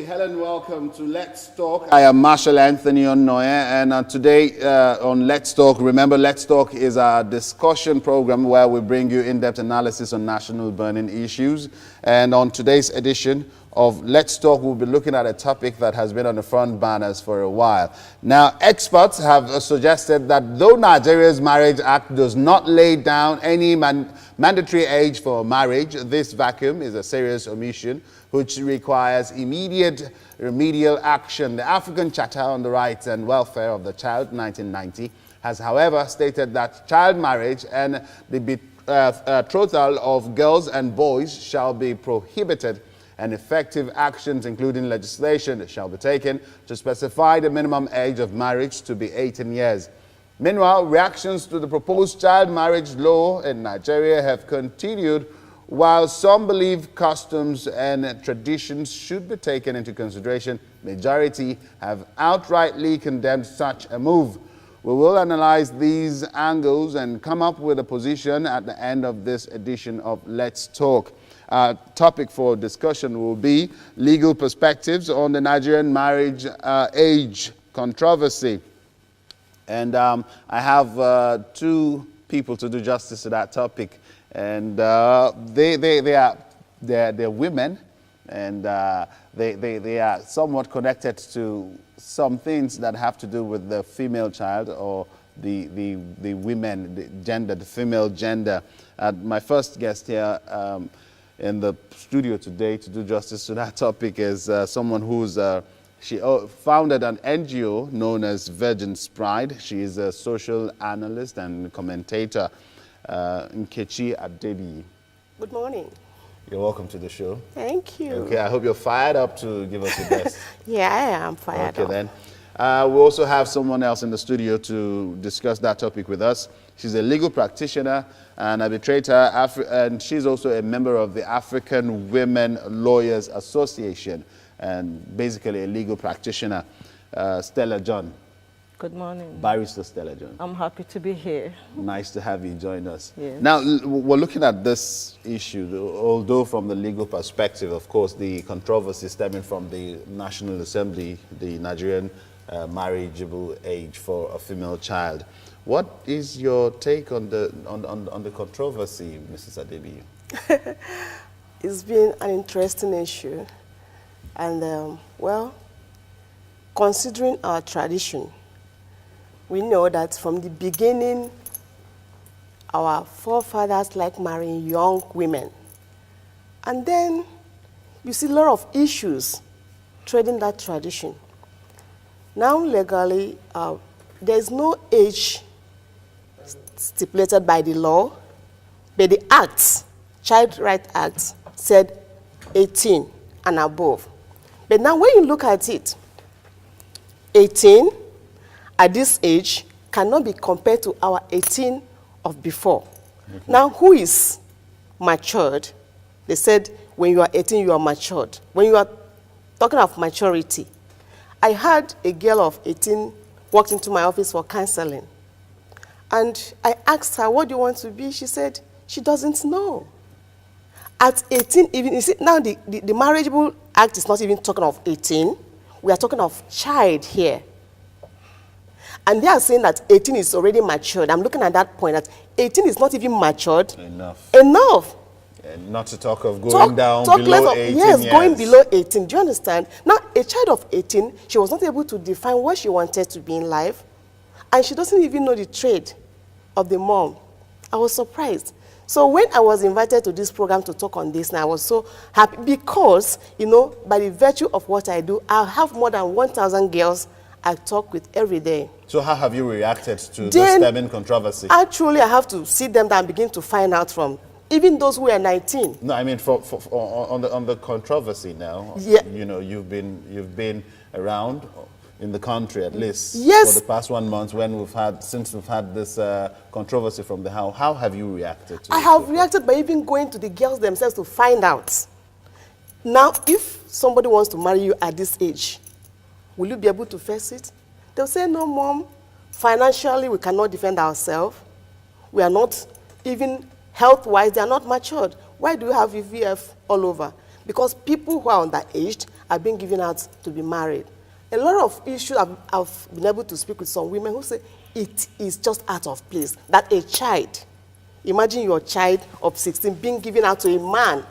Hello and welcome to Let's Talk. I am Marshall Anthony Onnoye, and today on Let's Talk, remember Let's Talk is our discussion program where we bring you in-depth analysis on national burning issues. And on today's edition of Let's Talk, we'll be looking at a topic that has been on the front banners for a while. Now, experts have suggested that though Nigeria's Marriage Act does not lay down any mandatory age for marriage, this vacuum is a serious omission which requires immediate remedial action. The African Charter on the Rights and Welfare of the Child, 1990, has, however, stated that child marriage and the betrothal of girls and boys shall be prohibited, and effective actions, including legislation, shall be taken to specify the minimum age of marriage to be 18 years. Meanwhile, reactions to the proposed child marriage law in Nigeria have continued. While some believe customs and traditions should be taken into consideration, majority have outrightly condemned such a move. We will analyze these angles and come up with a position at the end of this edition of Let's Talk. Our topic for discussion will be legal perspectives on the Nigerian marriage age controversy. And I have two people to do justice to that topic. And they're women, and they are somewhat connected to some things that have to do with the female child or the women, the gender, the female gender. My first guest here in the studio today to do justice to that topic is someone who's she founded an NGO known as Virgin's Pride. She is a social analyst and commentator. Nkechi Adebi. Good morning. You're welcome to the show. Thank you. Okay, I hope you're fired up to give us your best. Yeah, I am fired up. Okay, then. We also have someone else in the studio to discuss that topic with us. She's a legal practitioner and arbitrator, and she's also a member of the African Women Lawyers Association, and basically a legal practitioner. Stella John. Good morning. Barrister Stella John. I'm happy to be here. Nice to have you join us. Yes. Now, we're looking at this issue, although from the legal perspective, of course, the controversy stemming from the National Assembly, the Nigerian marriageable age for a female child. What is your take on the controversy, Mrs. Adebi? It's been an interesting issue. And, well, considering our tradition, we know that from the beginning, our forefathers like marrying young women. And then you see a lot of issues treading that tradition. Now, legally, there's no age stipulated by the law, but the Act, Child Rights Act, said 18 and above. But now when you look at it, 18 at this age cannot be compared to our 18 of before. Okay. Now, who is matured? They said when you are 18, you are matured. When you are talking of maturity, I had a girl of 18 walked into my office for counseling. And I asked her, what do you want to be? She said, she doesn't know. At 18, even, you see, now the Marriageable Act is not even talking of 18. We are talking of child here. And they are saying that 18 is already matured. I'm looking at that point, that 18 is not even matured. Enough. And not to talk of going down below 18 yes, years. going below 18. Do you understand? Now, a child of 18, she was not able to define what she wanted to be in life. And she doesn't even know the trade of the mom. I was surprised. So when I was invited to this program to talk on this, and I was so happy because, you know, by the virtue of what I do, I have more than 1,000 girls I talk with every day. So how have you reacted to this stemming controversy? Actually, I have to sit them down and begin to find out from even those who are 19. No, I mean on the controversy now. Yeah. You know, you've been around in the country at least yes. for the past 1 month since we've had this controversy from the house. How have you reacted to it? I have reacted by even going to the girls themselves to find out. Now, if somebody wants to marry you at this age, will you be able to face it? They'll say, no, Mom, financially we cannot defend ourselves. We are not, even health-wise, they are not matured. Why do you have VVF all over? Because people who are underaged are being given out to be married. A lot of issues I've been able to speak with some women who say it is just out of place. That a child, imagine your child of 16 being given out to a man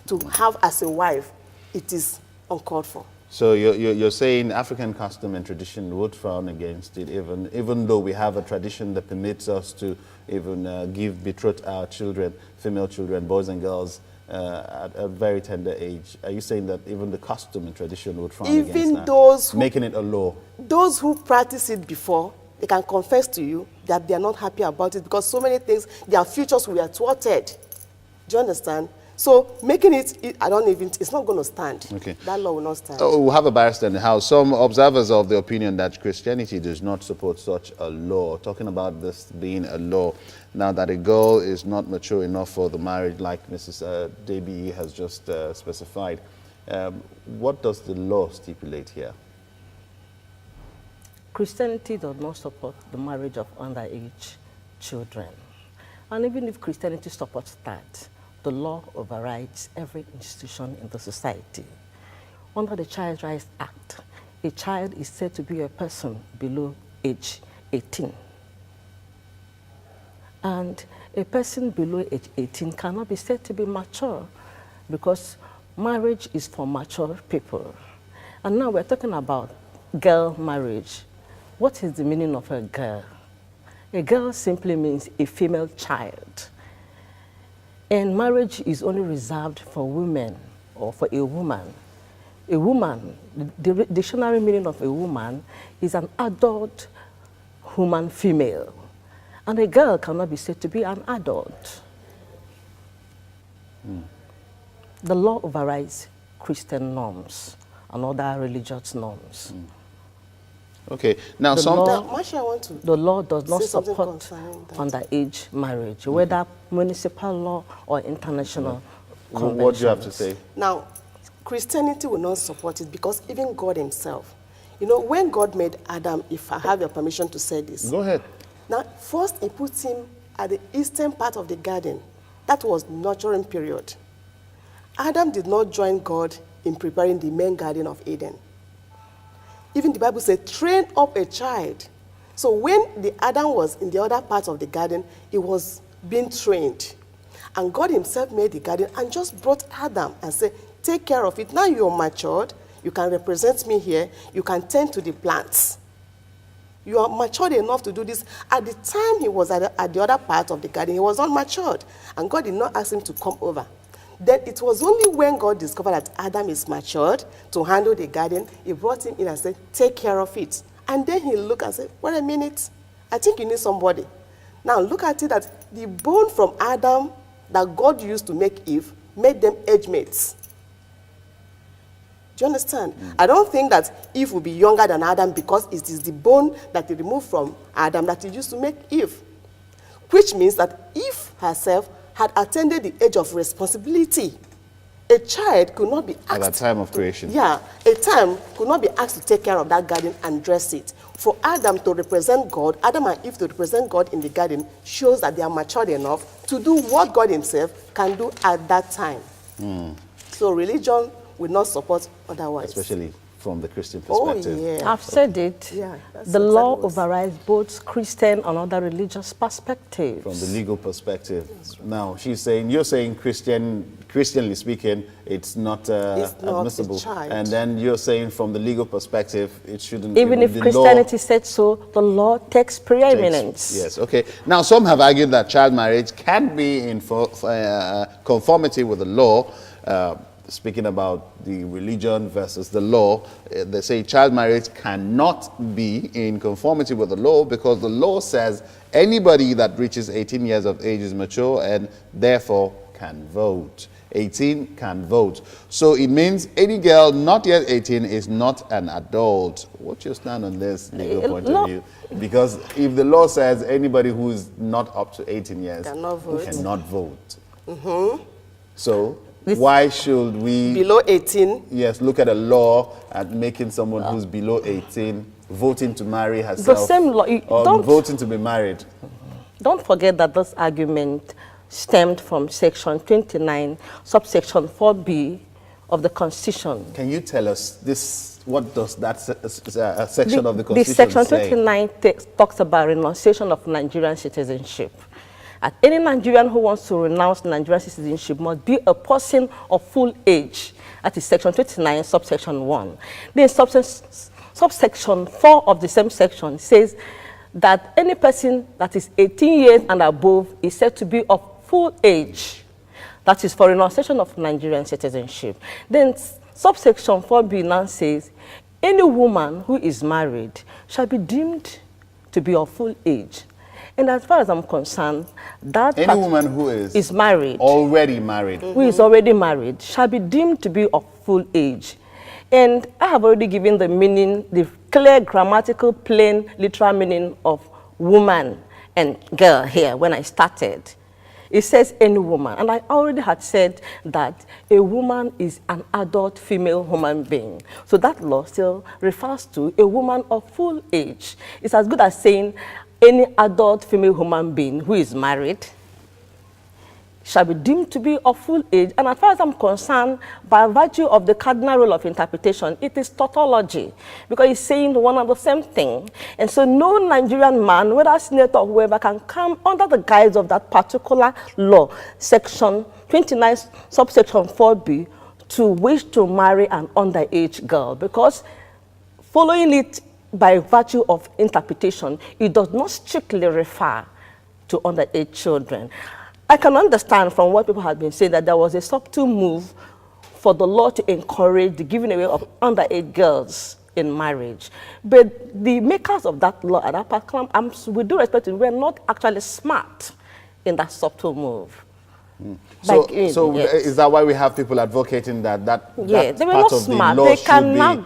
to have as a wife, it is uncalled for. So you're saying African custom and tradition would frown against it, even though we have a tradition that permits us to even betroth our children, female children, boys and girls, at a very tender age. Are you saying that even the custom and tradition would frown against that? Even those who, making it a law. Those who practice it before, they can confess to you that they are not happy about it because so many things, their futures were thwarted. Do you understand? So making it, I don't even, it's not going to stand. Okay. That law will not stand. Oh, we'll have a barrister in the house. Some observers are of the opinion that Christianity does not support such a law. Talking about this being a law, now that a girl is not mature enough for the marriage, like Mrs. Debbie has just specified, what does the law stipulate here? Christianity does not support the marriage of underage children. And even if Christianity supports that, the law overrides every institution in the society. Under the Child Rights Act, a child is said to be a person below age 18. And a person below age 18 cannot be said to be mature because marriage is for mature people. And now we're talking about girl marriage. What is the meaning of a girl? A girl simply means a female child. And marriage is only reserved for women or for a woman. A woman, the dictionary meaning of a woman is an adult human female. And a girl cannot be said to be an adult. The law overrides Christian norms and other religious norms. Okay, now Now, Marsha, I want to the law does not say something support concerning that. underage marriage, whether municipal law or international conventions. What do you have to say? Now, Christianity will not support it because even God himself, you know, when God made Adam, if I have your permission to say this. Go ahead. Now, first he put him at the eastern part of the garden. That was nurturing period. Adam did not join God in preparing the main garden of Eden. Even the Bible said, train up a child. So when the Adam was in the other part of the garden, he was being trained. And God himself made the garden and just brought Adam and said, take care of it. Now you're matured. You can represent me here. You can tend to the plants. You are matured enough to do this. At the time he was at the other part of the garden, he was not matured. And God did not ask him to come over. Then it was only when God discovered that Adam is matured to handle the garden, he brought him in and said, take care of it. And then he looked and said, wait a minute, I think you need somebody. Now look at it that the bone from Adam that God used to make Eve made them age mates. Do you understand? I don't think that Eve will be younger than Adam because it is the bone that he removed from Adam that he used to make Eve. Which means that Eve herself had attained the age of responsibility. A child could not be asked. At the time of creation. Yeah, a child could not be asked to take care of that garden and dress it. For Adam to represent God, Adam and Eve to represent God in the garden shows that they are matured enough to do what God himself can do at that time. So religion will not support otherwise. Especially from the Christian Oh, perspective. yeah. I've said it. Yeah, that's The law exactly what's- overrides both Christian and other religious perspectives. From the legal perspective. Now, you're saying Christianly speaking, it's not, It's not a admissible. child. And then you're saying from the legal perspective, it shouldn't. Even if the Christianity said so, the law takes law preeminence. Yes, okay. Now, some have argued that child marriage can be in conformity with the law. Speaking about the religion versus the law, they say child marriage cannot be in conformity with the law because the law says anybody that reaches 18 years of age is mature and therefore can vote. 18 can vote. So it means any girl not yet 18 is not an adult. What's your stand on this legal point of view? Because if the law says anybody who is not up to 18 years Cannot vote. cannot vote. So why should we, Below 18, yes, look at a law at making someone who's below 18 voting to marry herself same law, or voting to be married? Don't forget that this argument stemmed from section 29, subsection 4b of the Constitution. Can you tell us this? What does that section of the Constitution The Section say? 29 talks about renunciation of Nigerian citizenship. And any Nigerian who wants to renounce Nigerian citizenship must be a person of full age. That is Section 29, subsection 1. Then subsection 4 of the same section says that any person that is 18 years and above is said to be of full age. That is for renunciation of Nigerian citizenship. Then subsection 4b now says, any woman who is married shall be deemed to be of full age. And as far as I'm concerned, that any woman who is married, already married, who is already married, shall be deemed to be of full age. And I have already given the meaning, the clear grammatical, plain, literal meaning of woman and girl here when I started. It says any woman, and I already had said that a woman is an adult female human being. So that law still refers to a woman of full age. It's as good as saying any adult female human being who is married shall be deemed to be of full age. And as far as I'm concerned, by virtue of the cardinal rule of interpretation, it is tautology, because it's saying one and the same thing. And so no Nigerian man, whether senator or whoever, can come under the guise of that particular law, Section 29, subsection 4b, to wish to marry an underage girl, because following it by virtue of interpretation, it does not strictly refer to underage children. I can understand from what people have been saying that there was a subtle move for the law to encourage the giving away of underage girls in marriage. But the makers of that law at that particular time, with due respect, were not actually smart in that subtle move. So, yes. Is that why we have people advocating that yes, they were part not of smart. the law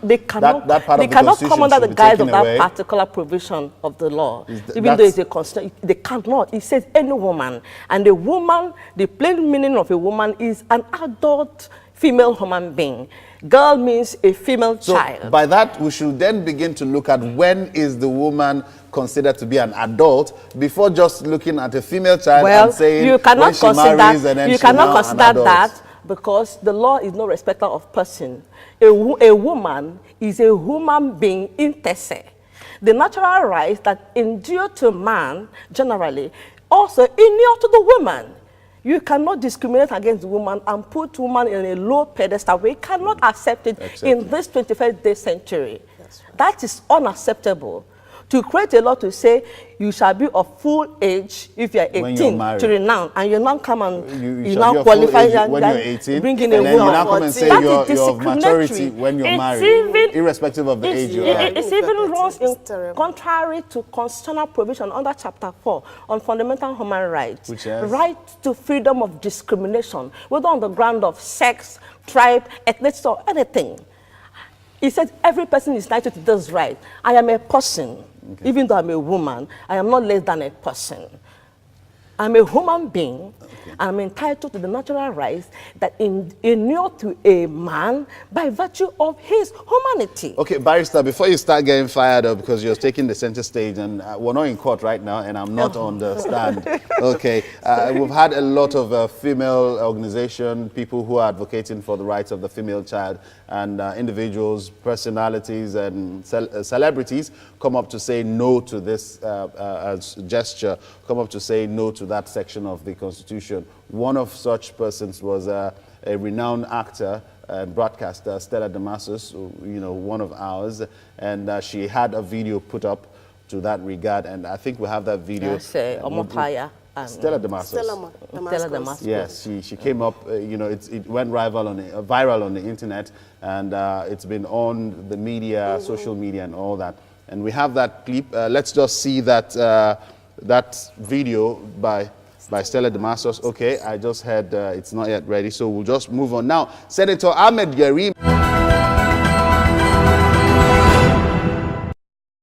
They cannot come under the guise of that particular provision of the law, even though it's a constitution. They cannot. It says any woman, and a woman, the plain meaning of a woman is an adult female human being. Girl means a female child. By that, we should then begin to look at when is the woman considered to be an adult before just looking at a female child and saying you cannot when she marries and then you she's cannot now consider an adult. that, because the law is no respecter of person. A woman is a human being inter se. The natural rights that endure to man generally also inure to the woman. You cannot discriminate against the woman and put woman in a low pedestal. We cannot accept it in this 21st century. Right. That is unacceptable. To create a law to say you shall be of full age if you are 18 to renounce, and you now come and you now qualify when you're 18, bring in a woman. You now come and say you're of maturity when you're married, irrespective of the age you are. It's even runs in contrary to constitutional provision under Chapter 4 on fundamental human rights, which is right to freedom of discrimination, whether on the ground of sex, tribe, ethnicity, or anything. He said every person is entitled to this right. I am a person. Okay. Even though I'm a woman, I am not less than a person. I'm a human being, and I'm entitled to the natural rights that inure to a man by virtue of his humanity. Okay, Barrister, before you start getting fired up because you're taking the center stage, and we're not in court right now, and I'm not on the stand. Okay, we've had a lot of female organization, people who are advocating for the rights of the female child, and individuals, personalities, and celebrities come up to say no to this gesture, come up to say no to that section of the Constitution. One of such persons was a renowned actor and broadcaster, Stella Damasus, one of ours, and she had a video put up to that regard, and I think we have that video. Stella Damasus. Stella Damasus. Yes, she came up, it went viral on the internet, and it's been on the media, social media and all that. And we have that clip. Let's just see that that video by Stella Damasus. Okay, I just heard it's not yet ready, so we'll just move on. Now, Senator Ahmed Yarim.